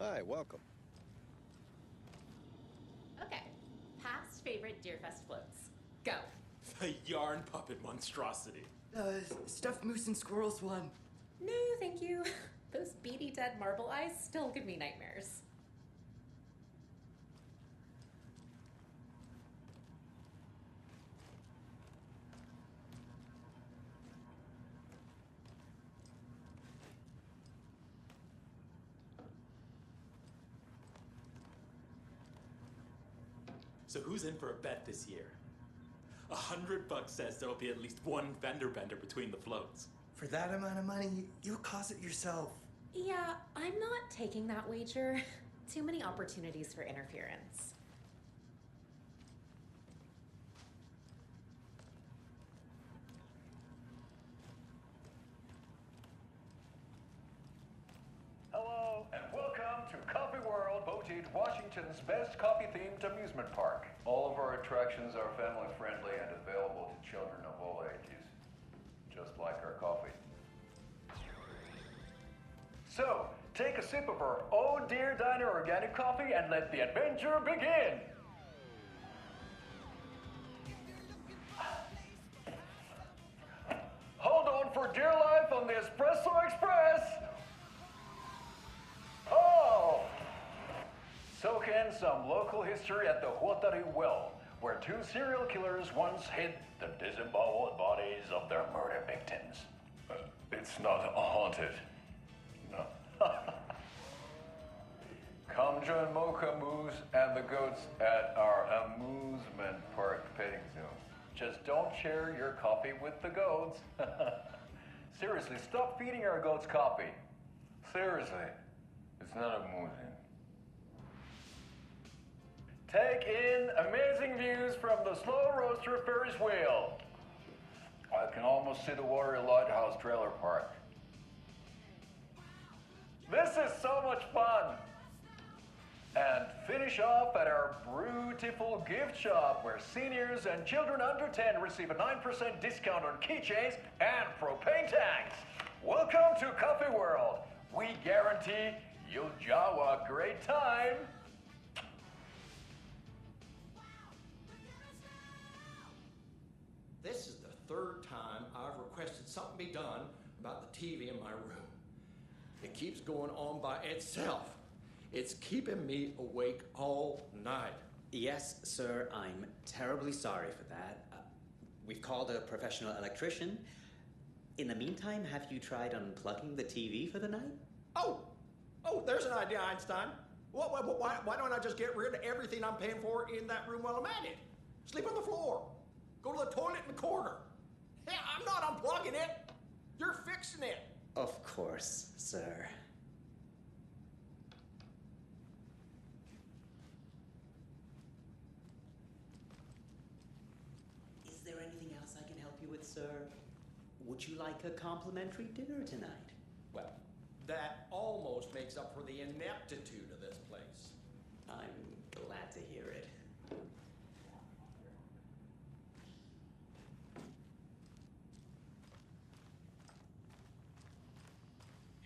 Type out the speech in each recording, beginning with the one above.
Hi, welcome. Okay. Past favorite Deerfest floats. Go. The yarn puppet monstrosity. Stuffed moose and squirrels one. No, thank you. Those beady dead marble eyes still give me nightmares. So who's in for a bet this year? $100 says there'll be at least one fender bender between the floats. For that amount of money, you'll cause it yourself. Yeah, I'm not taking that wager. Too many opportunities for interference. Hello, and welcome to Coffee World, voted Washington's best coffee-themed amusement park. All of our attractions are family-friendly and available to children of all ages, just like our coffee. So, take a sip of our Oh Dear Diner organic coffee and let the adventure begin! Hold on for dear life on the Espresso Express! Oh! Soak in some local history at the Huatari Well, where two serial killers once hid the disemboweled bodies of their murder victims. It's not haunted. No. Come join Mocha Moose and the goats at our amusement park petting zoo. Just don't share your coffee with the goats. Seriously, stop feeding our goats coffee. Seriously. It's not amusing. Take in amazing views from the Slow Roaster Ferris wheel. I can almost see the Watery Lighthouse trailer park. This is so much fun. And finish off at our beautiful gift shop where seniors and children under 10 receive a 9% discount on keychains and propane tanks. Welcome to Coffee World. We guarantee you'll jaw a great time. This is the third time I've requested something be done about the TV in my room. It keeps going on by itself. It's keeping me awake all night. Yes, sir, I'm terribly sorry for that. We've called a professional electrician. In the meantime, have you tried unplugging the TV for the night? Oh, there's an idea, Einstein. Why don't I just get rid of everything I'm paying for in that room while I'm at it? Sleep on the floor. Go to the toilet in the corner. Hey, I'm not unplugging it. You're fixing it. Of course, sir. Is there anything else I can help you with, sir? Would you like a complimentary dinner tonight? Well, that almost makes up for the ineptitude of this place. I'm glad to hear it.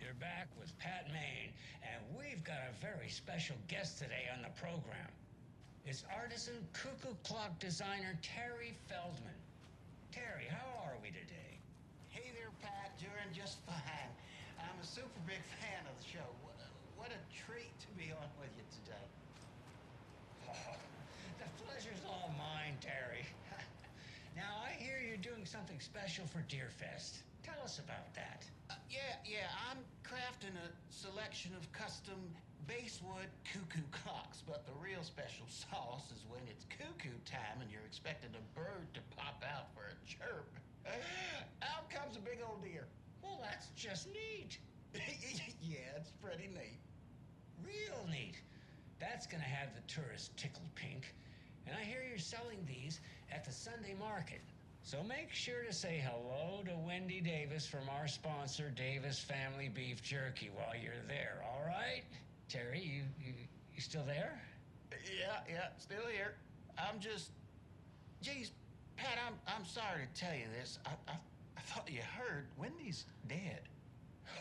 You're back with Pat Maine, and we've got a very special guest today on the program. It's artisan cuckoo clock designer Terry Feldman. Terry, how are we today? Hey there, Pat. Doing just fine. I'm a super big fan of the show. What a treat to be on with you today. Oh, the pleasure's all mine, Terry. Now, I hear you're doing something special for Deerfest. Tell us about that. Yeah, I'm crafting a selection of custom basswood cuckoo clocks, but the real special sauce is when it's cuckoo time and you're expecting a bird to pop out for a chirp. Out comes a big old deer. Well, that's just neat. Yeah, it's pretty neat. Real neat. That's gonna have the tourists tickled pink. And I hear you're selling these at the Sunday market. So make sure to say hello to Wendy Davis from our sponsor, Davis Family Beef Jerky, while you're there, all right? Terry, you still there? Yeah, still here. I'm just... Geez, Pat, I'm sorry to tell you this. I thought you heard Wendy's dead.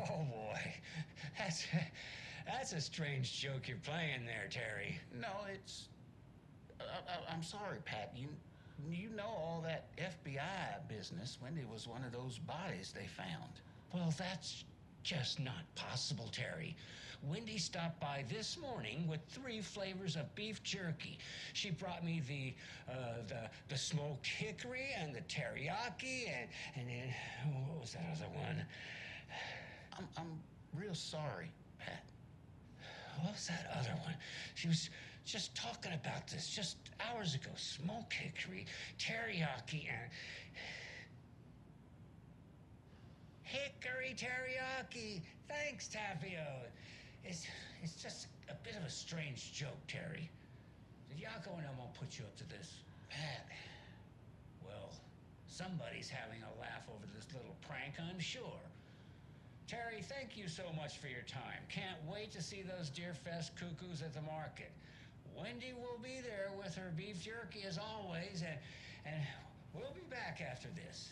Oh, boy. That's a strange joke you're playing there, Terry. No, it's. I'm sorry, Pat. You know all that FBI business. Wendy was one of those bodies they found. Well, that's just not possible, Terry. Wendy stopped by this morning with 3 flavors of beef jerky. She brought me the smoked hickory and the teriyaki and then what was that other one? I'm real sorry, Pat. What was that other one? She was just talking about this just hours ago. Smoked hickory, teriyaki, and hickory teriyaki. Thanks, Tapio. It's just a bit of a strange joke, Terry. Did Yako and Elmo put you up to this? Pat. Well, somebody's having a laugh over this little prank, I'm sure. Terry, thank you so much for your time. Can't wait to see those Deerfest cuckoos at the market. Wendy will be there with her beef jerky as always, and we'll be back after this.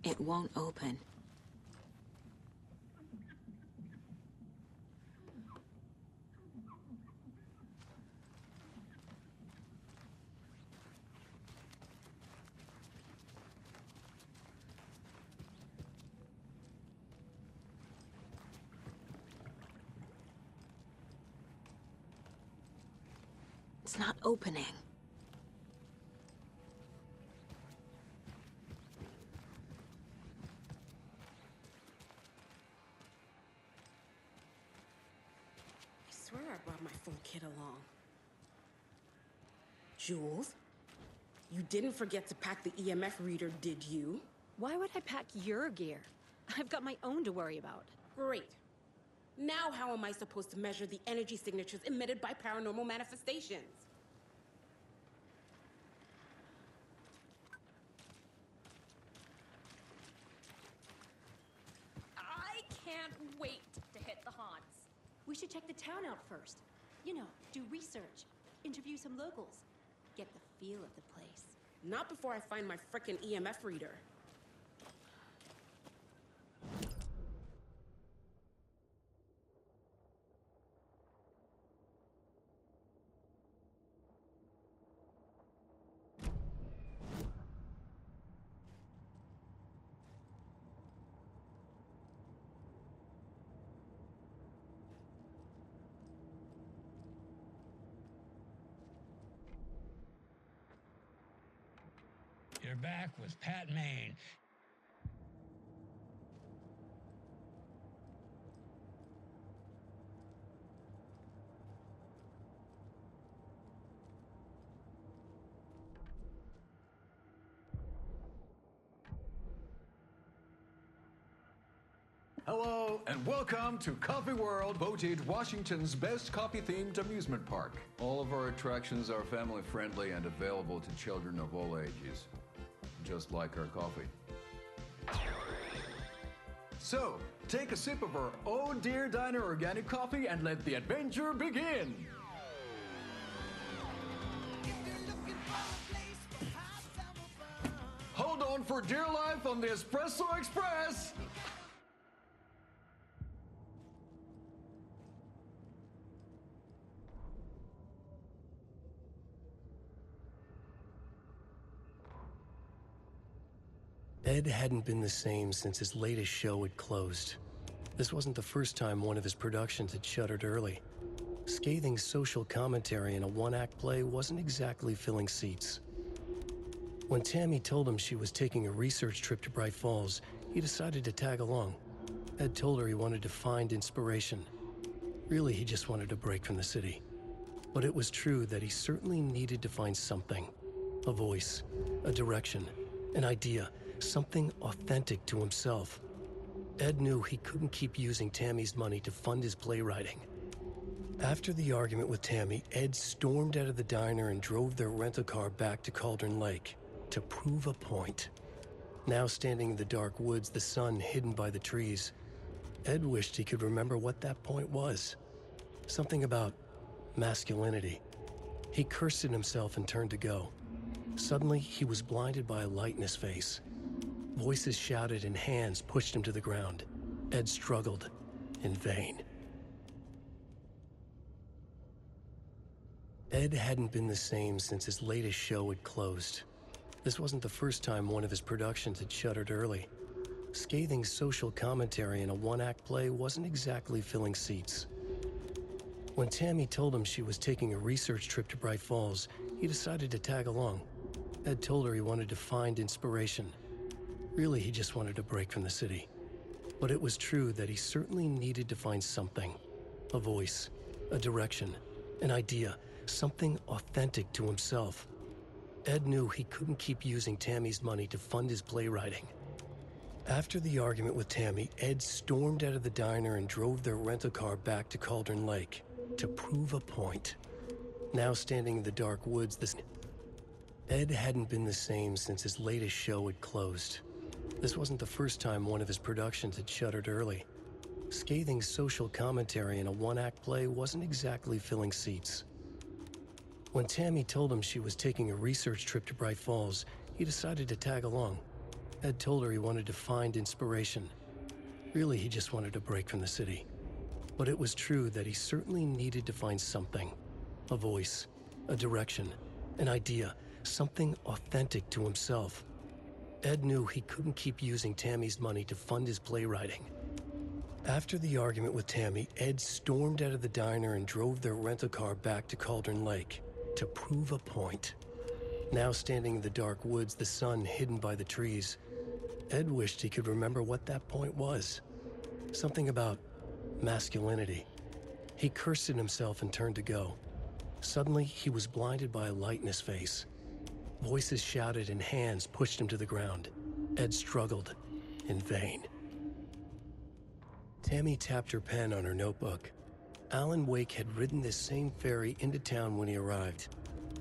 It won't open. It's not opening. I swear I brought my full kit along. Jules, you didn't forget to pack the EMF reader, did you? Why would I pack your gear? I've got my own to worry about. Great. Now how am I supposed to measure the energy signatures emitted by paranormal manifestations? I can't wait to hit the haunts. We should check the town out first. You know, do research, interview some locals, get the feel of the place. Not before I find my frickin' EMF reader. You're back with Pat Maine. Hello, and welcome to Coffee World, voted Washington's best coffee-themed amusement park. All of our attractions are family-friendly and available to children of all ages, just like our coffee. So, take a sip of our Oh Dear Diner organic coffee and let the adventure begin! Hold on for dear life on the Espresso Express! Ed hadn't been the same since his latest show had closed. This wasn't the first time one of his productions had shuttered early. Scathing social commentary in a one-act play wasn't exactly filling seats. When Tammy told him she was taking a research trip to Bright Falls, he decided to tag along. Ed told her he wanted to find inspiration. Really, he just wanted a break from the city. But it was true that he certainly needed to find something. A voice, a direction, an idea, something authentic to himself. Ed knew he couldn't keep using Tammy's money to fund his playwriting. After the argument with Tammy, Ed stormed out of the diner and drove their rental car back to Cauldron Lake to prove a point. Now standing in the dark woods, the sun hidden by the trees, Ed wished he could remember what that point was. Something about masculinity. He cursed at himself and turned to go. Suddenly, he was blinded by a light in his face. Voices shouted and hands pushed him to the ground. Ed struggled, in vain. Ed hadn't been the same since his latest show had closed. This wasn't the first time one of his productions had shuttered early. Scathing social commentary in a one-act play wasn't exactly filling seats. When Tammy told him she was taking a research trip to Bright Falls, he decided to tag along. Ed told her he wanted to find inspiration. Really, he just wanted a break from the city. But it was true that he certainly needed to find something. A voice, a direction, an idea, something authentic to himself. Ed knew he couldn't keep using Tammy's money to fund his playwriting. After the argument with Tammy, Ed stormed out of the diner and drove their rental car back to Cauldron Lake to prove a point. Now standing in the dark woods, Ed hadn't been the same since his latest show had closed. This wasn't the first time one of his productions had shuttered early. Scathing social commentary in a one-act play wasn't exactly filling seats. When Tammy told him she was taking a research trip to Bright Falls, he decided to tag along. Ed told her he wanted to find inspiration. Really, he just wanted a break from the city. But it was true that he certainly needed to find something. A voice, a direction, an idea, something authentic to himself. Ed knew he couldn't keep using Tammy's money to fund his playwriting. After the argument with Tammy, Ed stormed out of the diner and drove their rental car back to Cauldron Lake to prove a point. Now standing in the dark woods, the sun hidden by the trees, Ed wished he could remember what that point was. Something about masculinity. He cursed at himself and turned to go. Suddenly, he was blinded by a light in his face. Voices shouted and hands pushed him to the ground. Ed struggled, in vain. Tammy tapped her pen on her notebook. Alan Wake had ridden this same ferry into town when he arrived.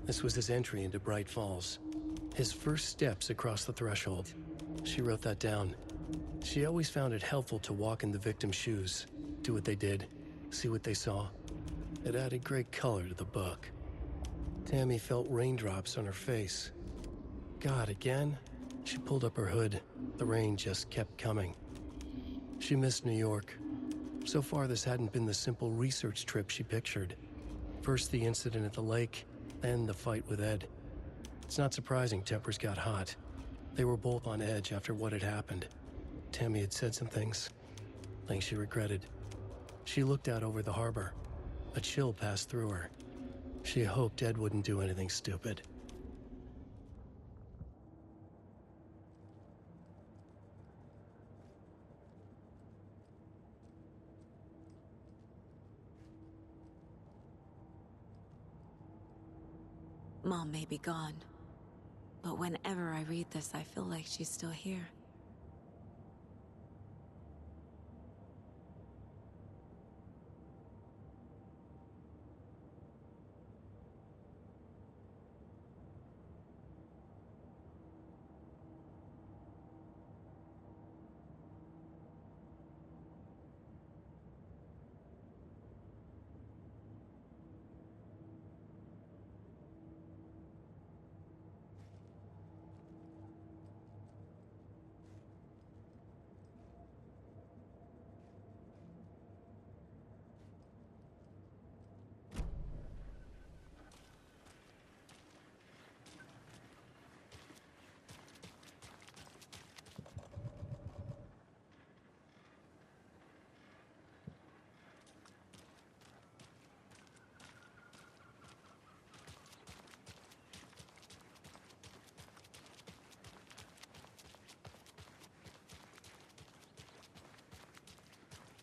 This was his entry into Bright Falls. His first steps across the threshold. She wrote that down. She always found it helpful to walk in the victim's shoes, do what they did, see what they saw. It added great color to the book. Tammy felt raindrops on her face. God, again? She pulled up her hood. The rain just kept coming. She missed New York. So far, this hadn't been the simple research trip she pictured. First the incident at the lake, then the fight with Ed. It's not surprising tempers got hot. They were both on edge after what had happened. Tammy had said some things she regretted. She looked out over the harbor. A chill passed through her. She hoped Ed wouldn't do anything stupid. Mom may be gone, but whenever I read this, I feel like she's still here.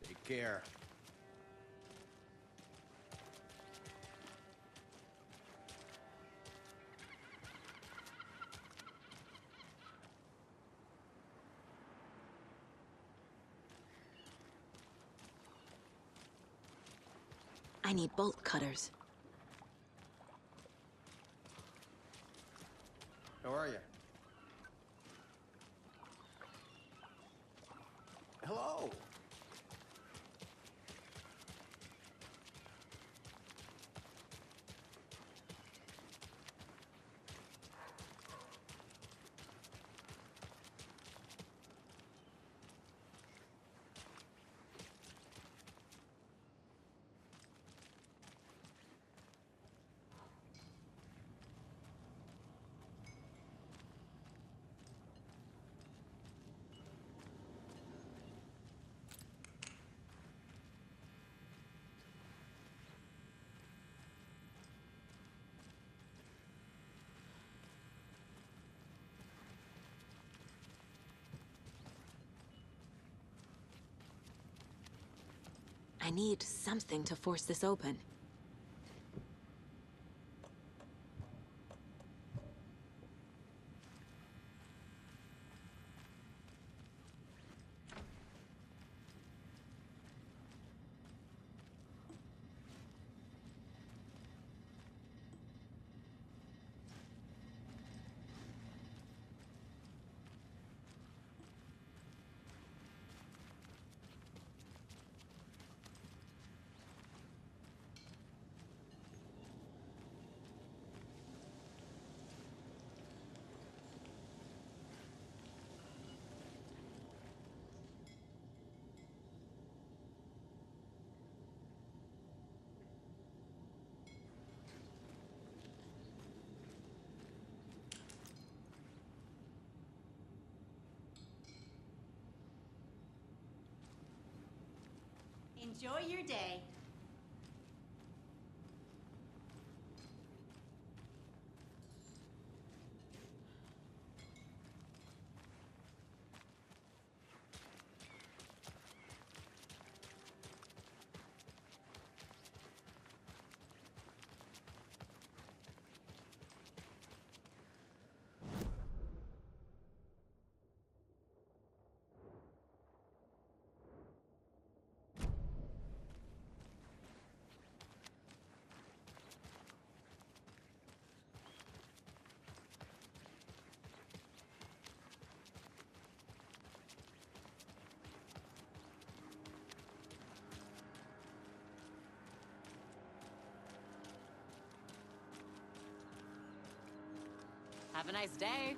Take care. I need bolt cutters. How are you? Hello. I need something to force this open. Enjoy your day. Have a nice day.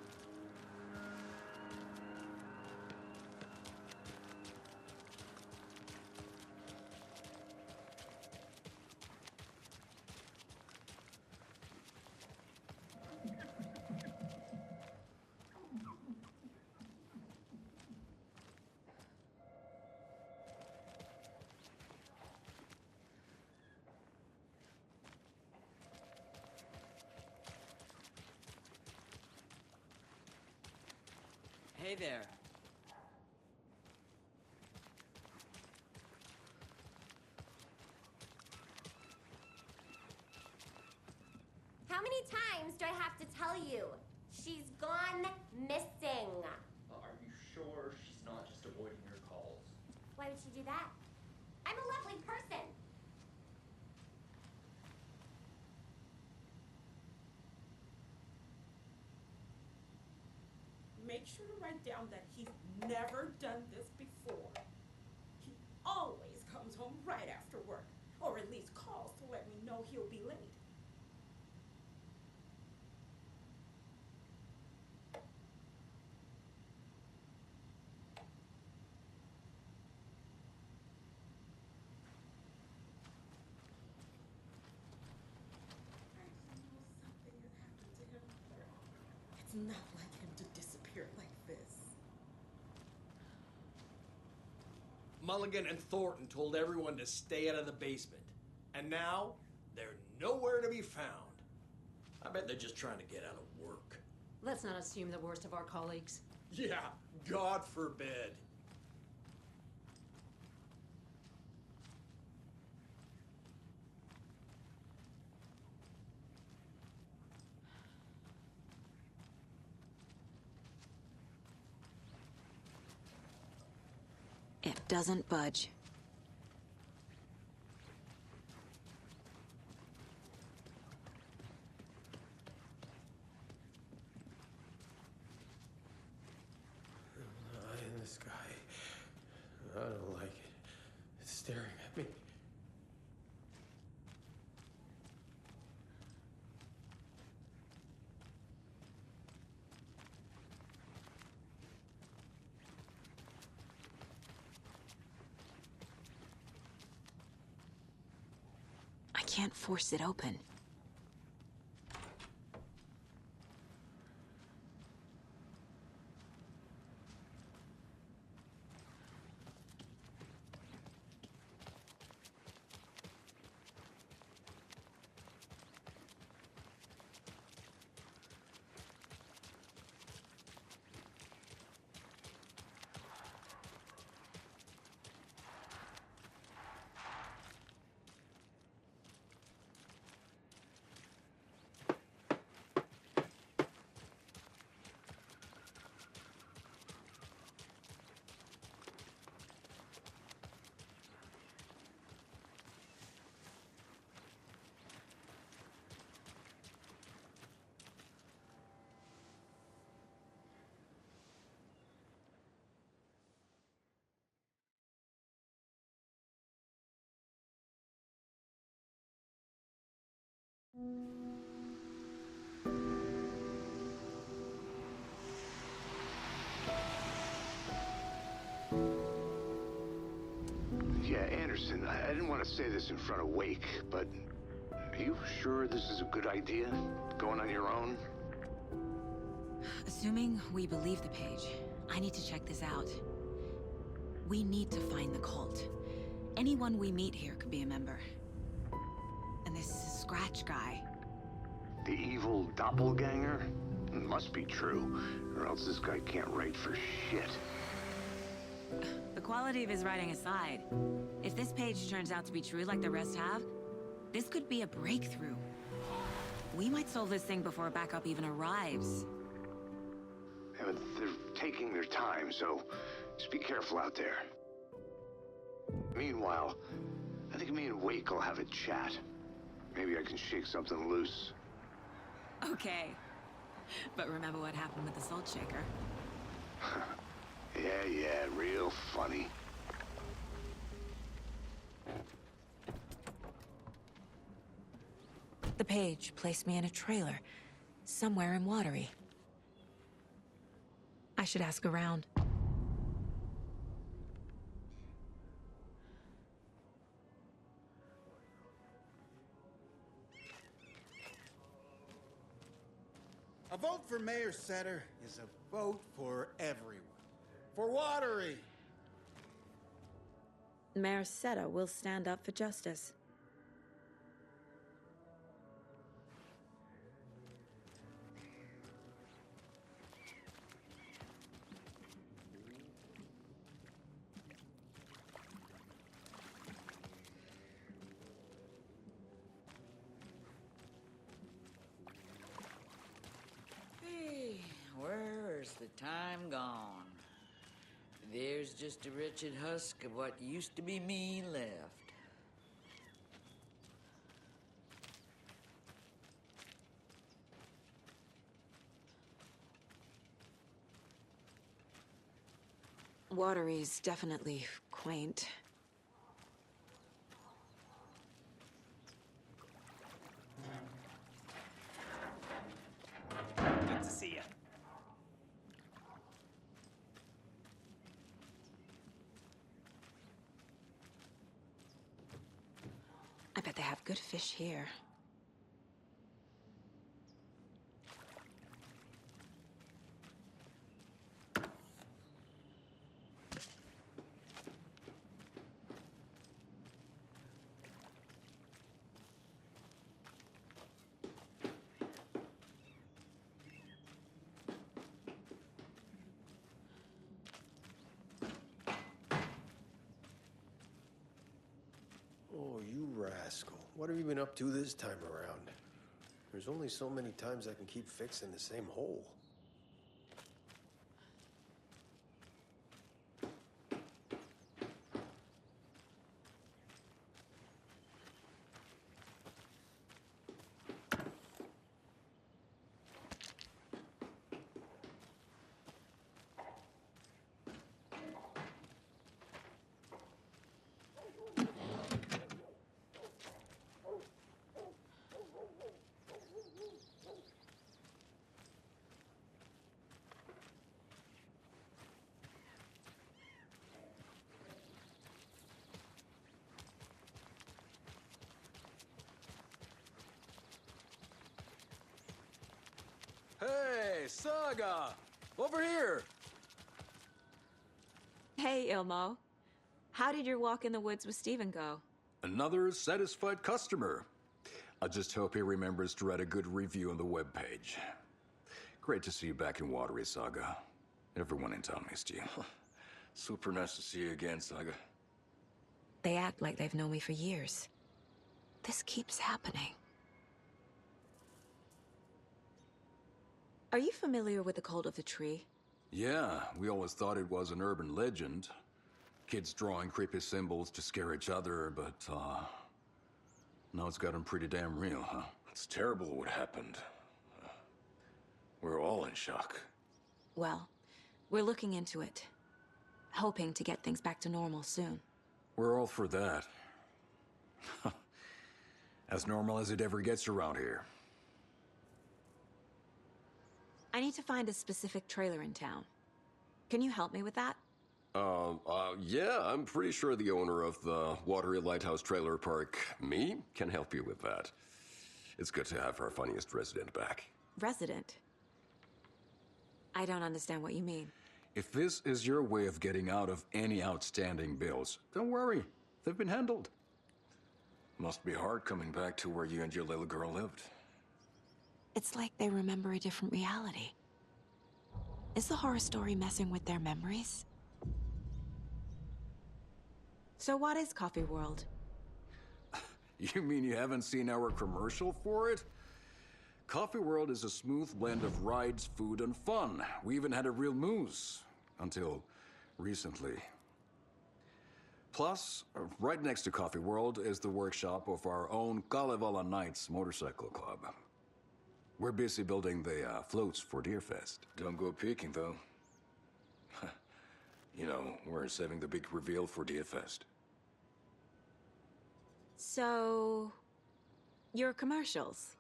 Hey there. How many times do I have to tell you? She's gone missing. Are you sure she's not just avoiding your calls? Why would she do that? I'm a lovely person. Make sure to write down that he's never done this before. He always comes home right after work, or at least calls to let me know he'll be late. It's not like him to disappear like this. Mulligan and Thornton told everyone to stay out of the basement. And now, they're nowhere to be found. I bet they're just trying to get out of work. Let's not assume the worst of our colleagues. Yeah, God forbid. It doesn't budge. Eye in the sky. I don't like it. It's staring at me. I can't force it open. Yeah, Anderson, I didn't want to say this in front of Wake, but are you sure this is a good idea? Going on your own? Assuming we believe the page, I need to check this out. We need to find the cult. Anyone we meet here could be a member. And this Scratch guy. The evil doppelganger? Must be true, or else this guy can't write for shit. The quality of his writing aside, if this page turns out to be true like the rest have, this could be a breakthrough. We might solve this thing before backup even arrives. Yeah, but they're taking their time, so just be careful out there. Meanwhile, I think me and Wake will have a chat. Maybe I can shake something loose. Okay. But remember what happened with the salt shaker? Yeah, real funny. The page placed me in a trailer, somewhere in Watery. I should ask around. A vote for Mayor Setter is a vote for everyone. For Watery! Mayor Seta will stand up for justice. Hey, where's the time gone? There's just a wretched husk of what used to be me left. Watery's definitely quaint. Good to see you. I bet they have good fish here. Oh, you rascal. What have you been up to this time around? There's only so many times I can keep fixing the same hole. Hey, Saga! Over here! Hey, Ilmo. How did your walk in the woods with Steven go? Another satisfied customer. I just hope he remembers to write a good review on the webpage. Great to see you back in Watery, Saga. Everyone in town missed you. Super nice to see you again, Saga. They act like they've known me for years. This keeps happening. Are you familiar with the cult of the tree? Yeah, we always thought it was an urban legend. Kids drawing creepy symbols to scare each other, but, now it's gotten pretty damn real, huh? It's terrible what happened. We're all in shock. Well, we're looking into it. Hoping to get things back to normal soon. We're all for that. As normal as it ever gets around here. I need to find a specific trailer in town. Can you help me with that? Yeah, I'm pretty sure the owner of the Watery Lighthouse Trailer Park, me, can help you with that. It's good to have our funniest resident back. Resident? I don't understand what you mean. If this is your way of getting out of any outstanding bills, don't worry. they've been handled. Must be hard coming back to where you and your little girl lived. It's like they remember a different reality. Is the horror story messing with their memories? So what is Coffee World? You mean you haven't seen our commercial for it? Coffee World is a smooth blend of rides, food, and fun. We even had a real moose. Until recently. Plus, right next to Coffee World is the workshop of our own Kalevala Knights Motorcycle Club. We're busy building the floats for Deerfest. Don't go peeking, though. You know, we're saving the big reveal for Deerfest. So... your commercials?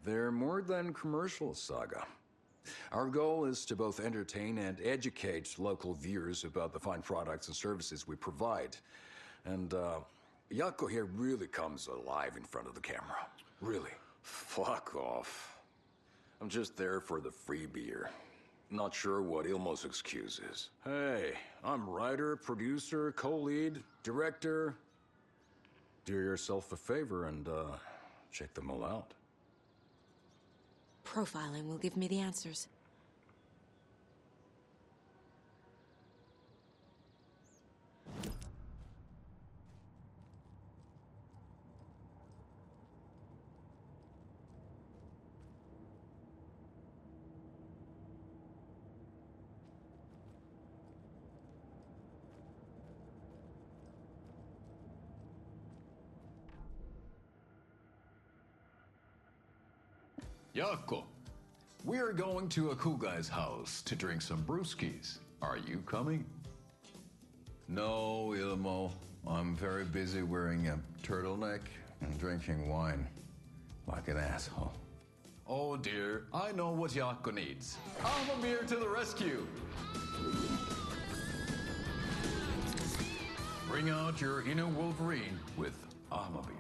They're more than commercials, Saga. Our goal is to both entertain and educate local viewers about the fine products and services we provide. And, Jaakko here really comes alive in front of the camera. Really. Fuck off. I'm just there for the free beer. Not sure what Ilmo's excuse is. Hey, I'm writer, producer, co-lead, director. Do yourself a favor and, check them all out. Profiling will give me the answers. Jaakko, we're going to a cool guy's house to drink some brewskis. Are you coming? No, Ilmo. I'm very busy wearing a turtleneck and drinking wine like an asshole. Oh dear, I know what Jaakko needs. I'm a beer to the rescue. Bring out your inner Wolverine with Armor Beer.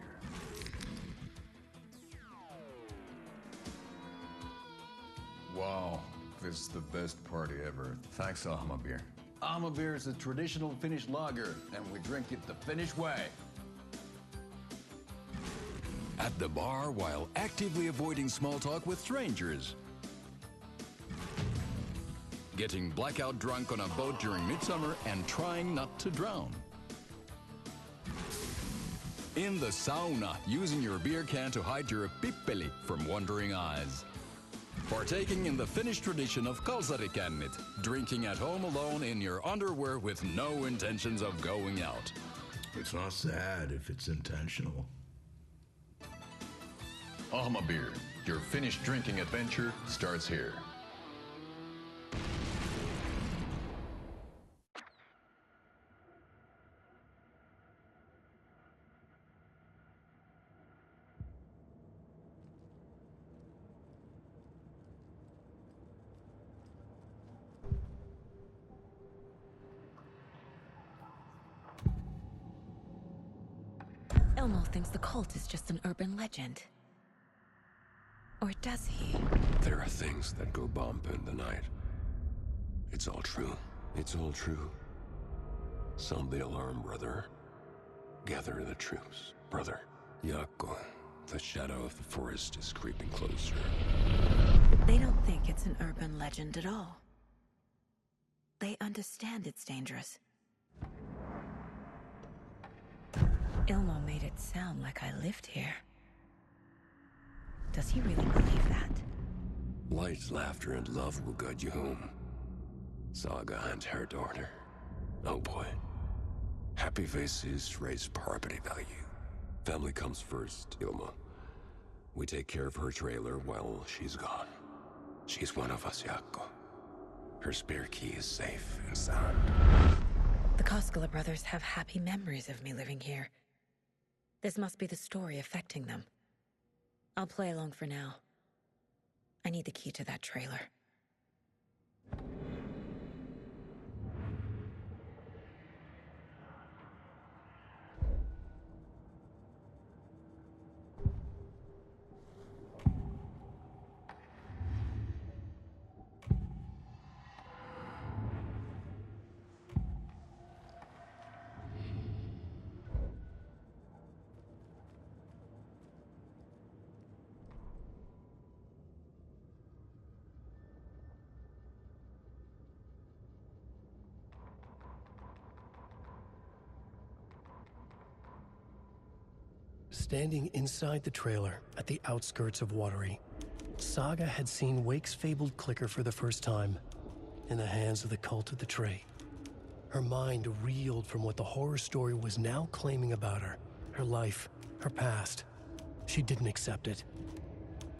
Wow, this is the best party ever. Thanks, Ahma Beer. Ahma Beer is a traditional Finnish lager, and we drink it the Finnish way. At the bar while actively avoiding small talk with strangers. Getting blackout drunk on a boat during midsummer and trying not to drown. In the sauna, using your beer can to hide your pippeli from wandering eyes. Partaking in the Finnish tradition of kalsarikännit, drinking at home alone in your underwear with no intentions of going out. It's not sad if it's intentional. Ahma Beer, your Finnish drinking adventure starts here. Elmo thinks the cult is just an urban legend. Or does he? There are things that go bump in the night. It's all true. It's all true. Sound the alarm, brother. Gather the troops, brother. Jaakko, the shadow of the forest is creeping closer. They don't think it's an urban legend at all. They understand it's dangerous. Ilmo made it sound like I lived here. Does he really believe that? Light, laughter, and love will guide you home. Saga and her daughter. Oh boy. Happy faces raise property value. Family comes first, Ilma. We take care of her trailer while she's gone. She's one of us, Jaakko. Her spare key is safe and sound. The Koskela brothers have happy memories of me living here. This must be the story affecting them. I'll play along for now. I need the key to that trailer. Standing inside the trailer at the outskirts of Watery, Saga had seen Wake's fabled clicker for the first time, in the hands of the cult of the Tree. Her mind reeled from what the horror story was now claiming about her life, her past. She didn't accept it.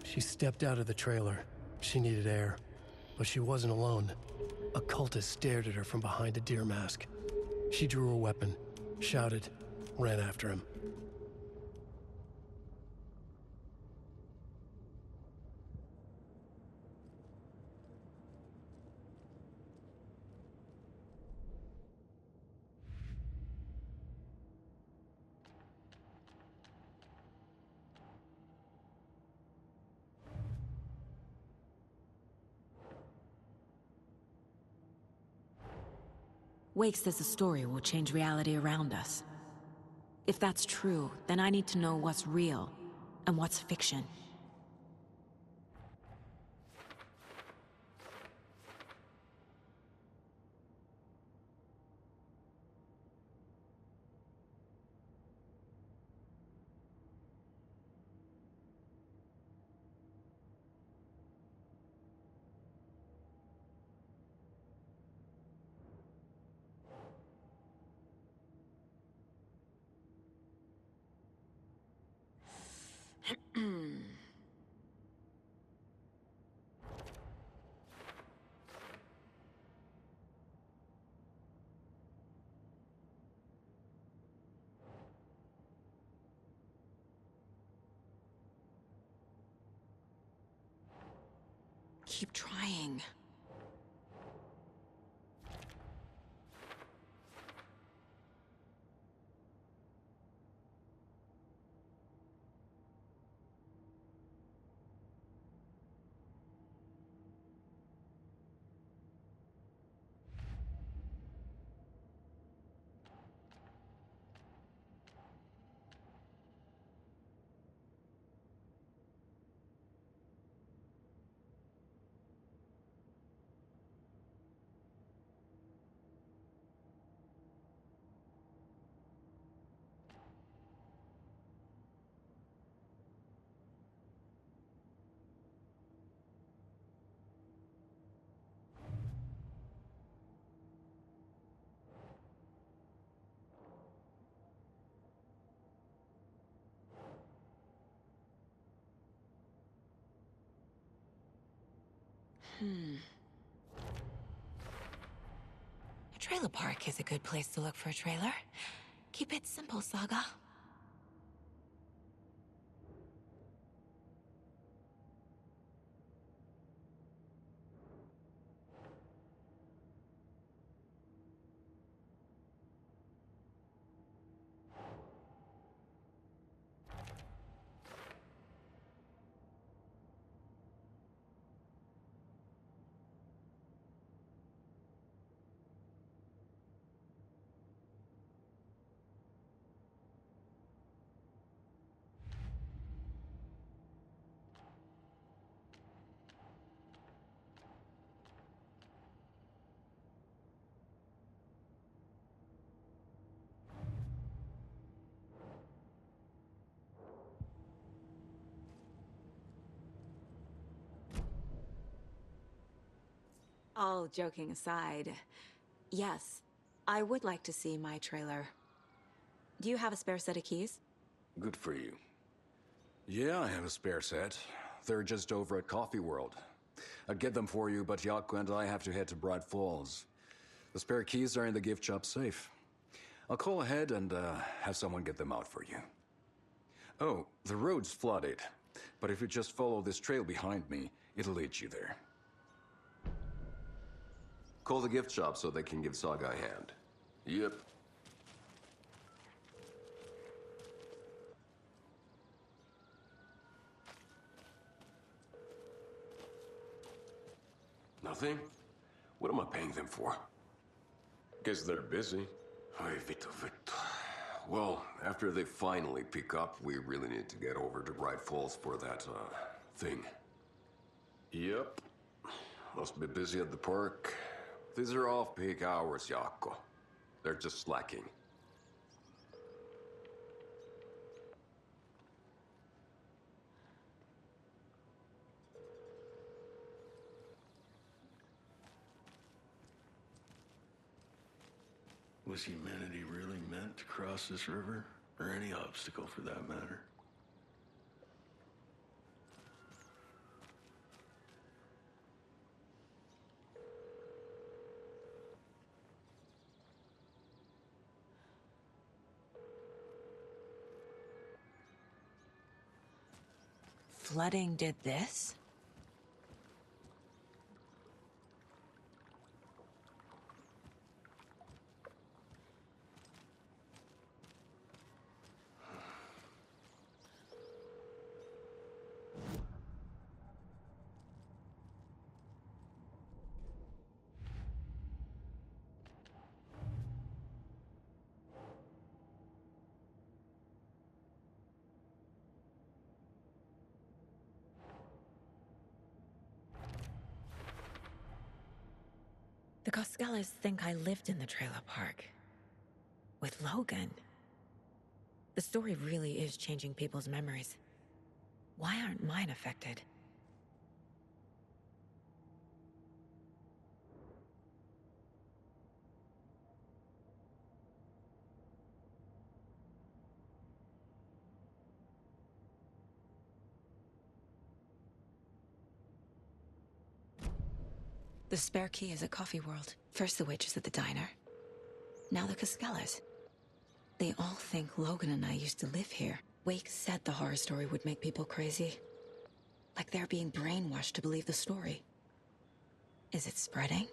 She stepped out of the trailer. She needed air, but she wasn't alone. A cultist stared at her from behind a deer mask. She drew her weapon, shouted, ran after him. Wake says the story will change reality around us. If that's true, then I need to know what's real and what's fiction. Keep trying. A trailer park is a good place to look for a trailer. Keep it simple, Saga. All joking aside, yes, I would like to see my trailer. Do you have a spare set of keys? Good for you. Yeah, I have a spare set. They're just over at Coffee World. I'd get them for you, but Yaku and I have to head to Bright Falls. The spare keys are in the gift shop safe. I'll call ahead and have someone get them out for you. Oh, the road's flooded, but if you just follow this trail behind me, it'll lead you there. Call the gift shop so they can give Saga a hand. Yep. Nothing? What am I paying them for? Guess they're busy. Ay, Vito. Well, after they finally pick up, we really need to get over to Bright Falls for that, thing. Yep. Must be busy at the park. These are off-peak hours, Jaakko. They're just slacking. Was humanity really meant to cross this river? Or any obstacle for that matter? Flooding did this? The Costellas think I lived in the trailer park. With Logan. The story really is changing people's memories. Why aren't mine affected? The spare key is at Coffee World. First the waitress at the diner. Now the Costellas. They all think Logan and I used to live here. Wake said the horror story would make people crazy. Like they're being brainwashed to believe the story. Is it spreading?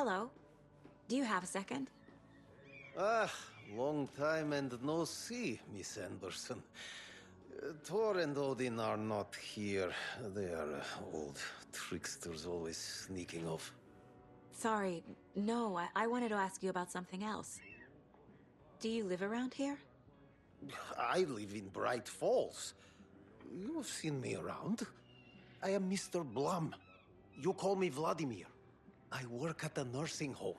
Hello. Do you have a second? Ah, long time and no see, Miss Anderson. Thor and Odin are not here. They are old tricksters always sneaking off. Sorry. No, I wanted to ask you about something else. Do you live around here? I live in Bright Falls. You've seen me around. I am Mr. Blum. You call me Vladimir. I work at a nursing home.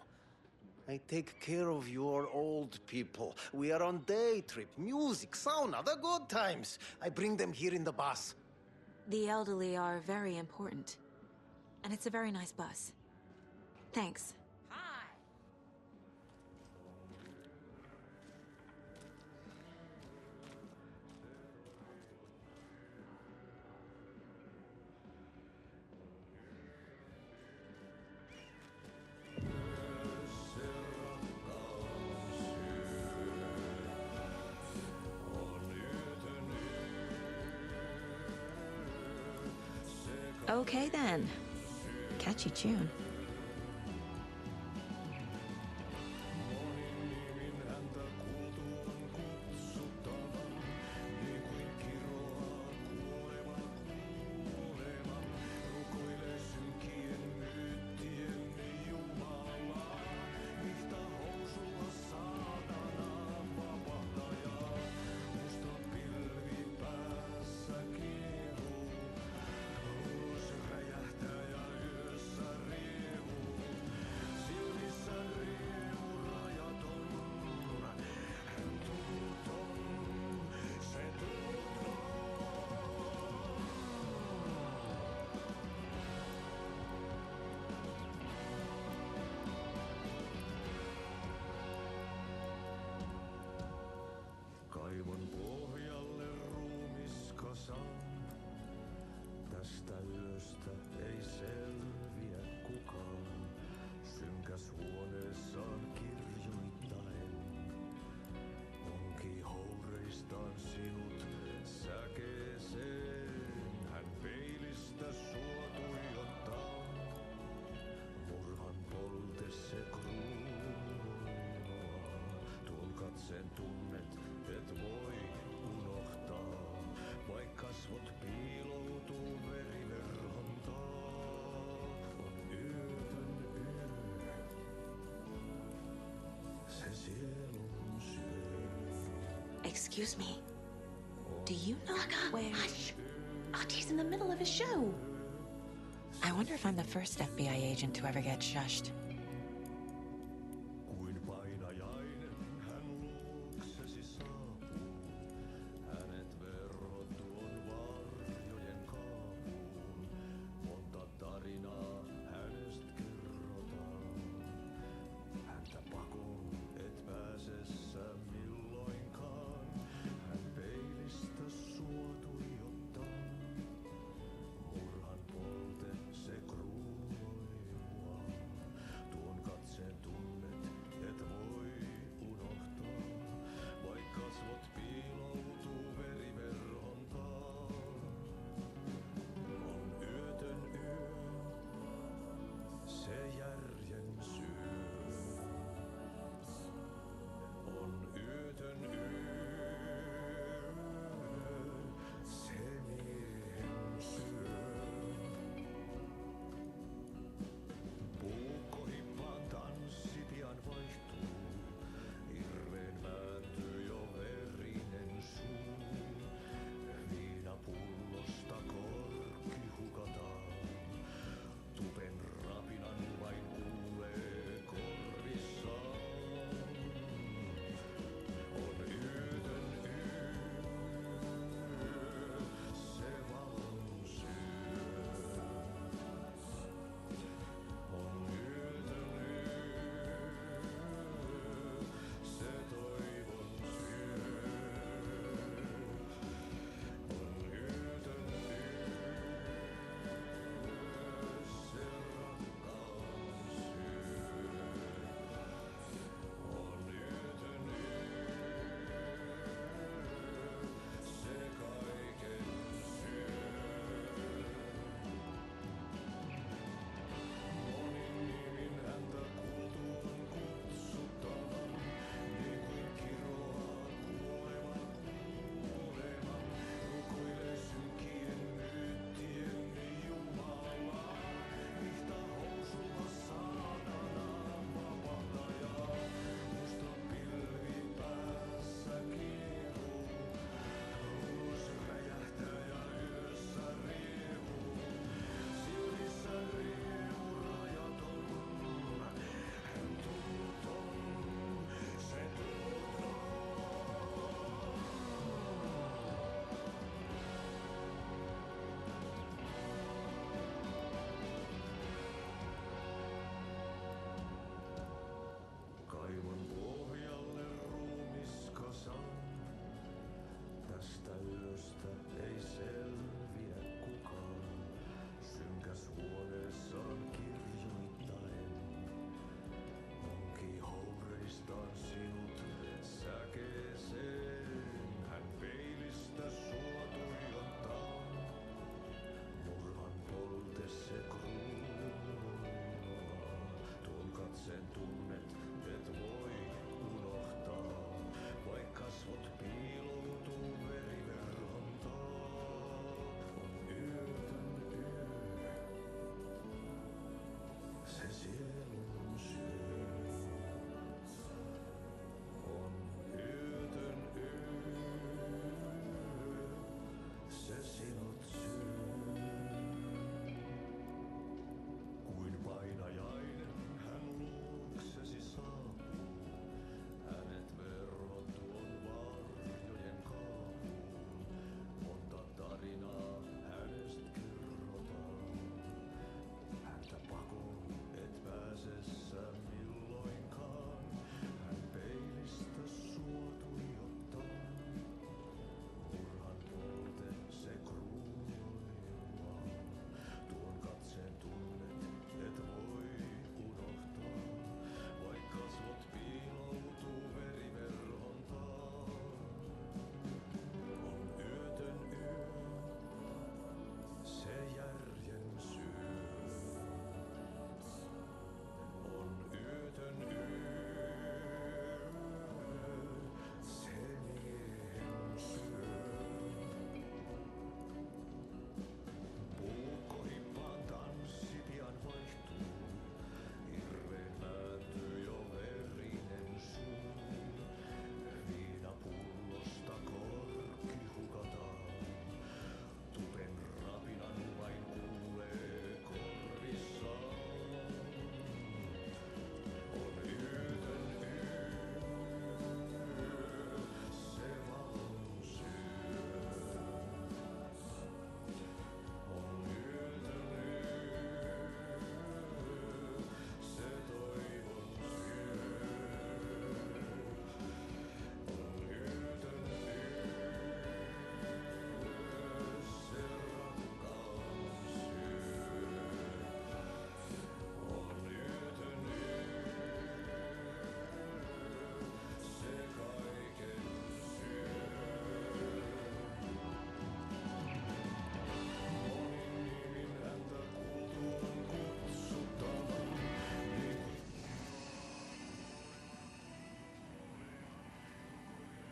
I take care of your old people. We are on day trip, music, sauna, the good times. I bring them here in the bus. The elderly are very important. And it's a very nice bus. Thanks. Okay then. Catchy tune. Excuse me. Do you know where... Hush! Artie's in the middle of a show. I wonder if I'm the first FBI agent to ever get shushed.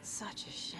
Such a shame.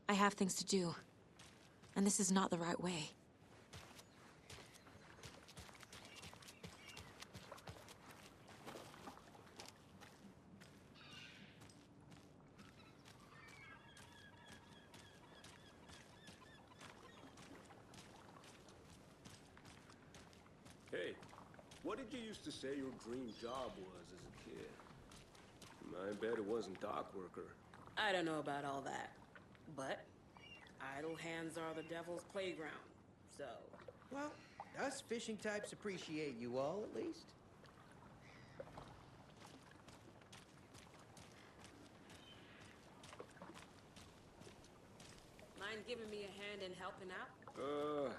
I have things to do, and this is not the right way. Hey, what did you used to say your dream job was as a kid? I bet it wasn't dock worker. I don't know about all that, but idle hands are the devil's playground, so... Well, us fishing types appreciate you all, at least. Mind giving me a hand in helping out?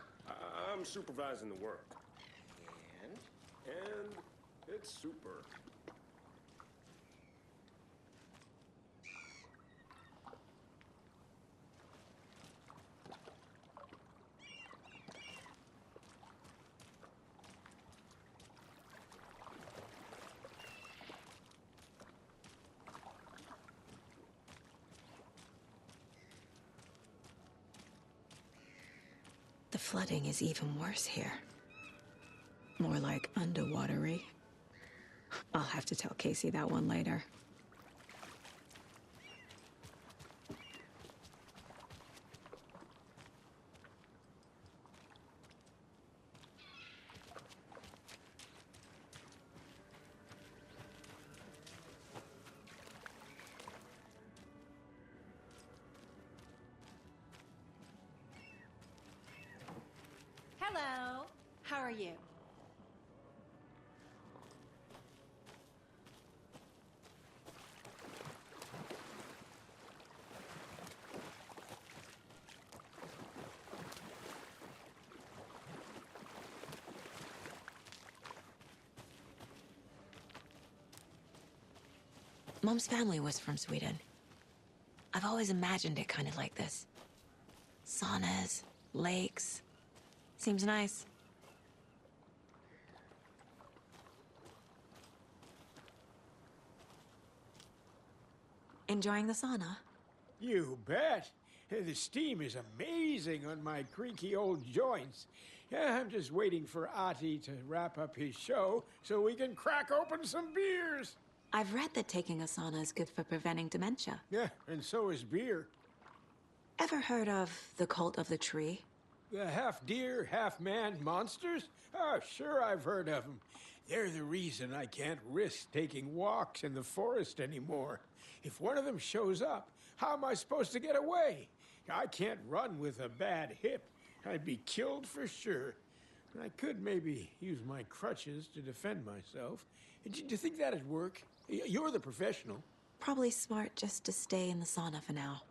I'm supervising the work. And? And it's super. The flooding is even worse here. More like underwatery. I'll have to tell Casey that one later. Hello. How are you? Mom's family was from Sweden. I've always imagined it kind of like this. Saunas, lakes. Seems nice. Enjoying the sauna? You bet. The steam is amazing on my creaky old joints. Yeah, I'm just waiting for Ati to wrap up his show so we can crack open some beers. I've read that taking a sauna is good for preventing dementia. Yeah, and so is beer. Ever heard of the cult of the tree? The half-deer, half-man monsters? Oh, sure I've heard of them. They're the reason I can't risk taking walks in the forest anymore. If one of them shows up, how am I supposed to get away? I can't run with a bad hip. I'd be killed for sure. I could maybe use my crutches to defend myself. Do you think that'd work? You're the professional. Probably smart just to stay in the sauna for now.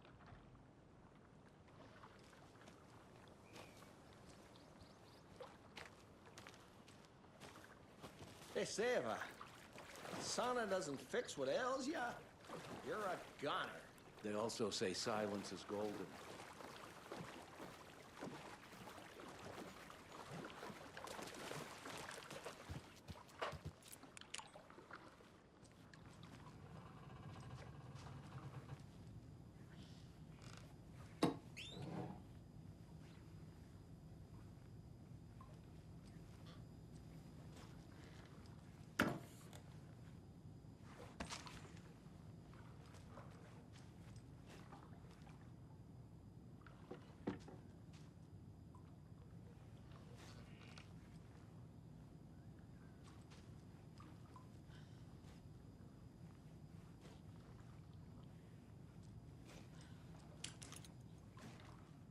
they say, if a sauna doesn't fix what ails ya, you're a goner. They also say silence is golden.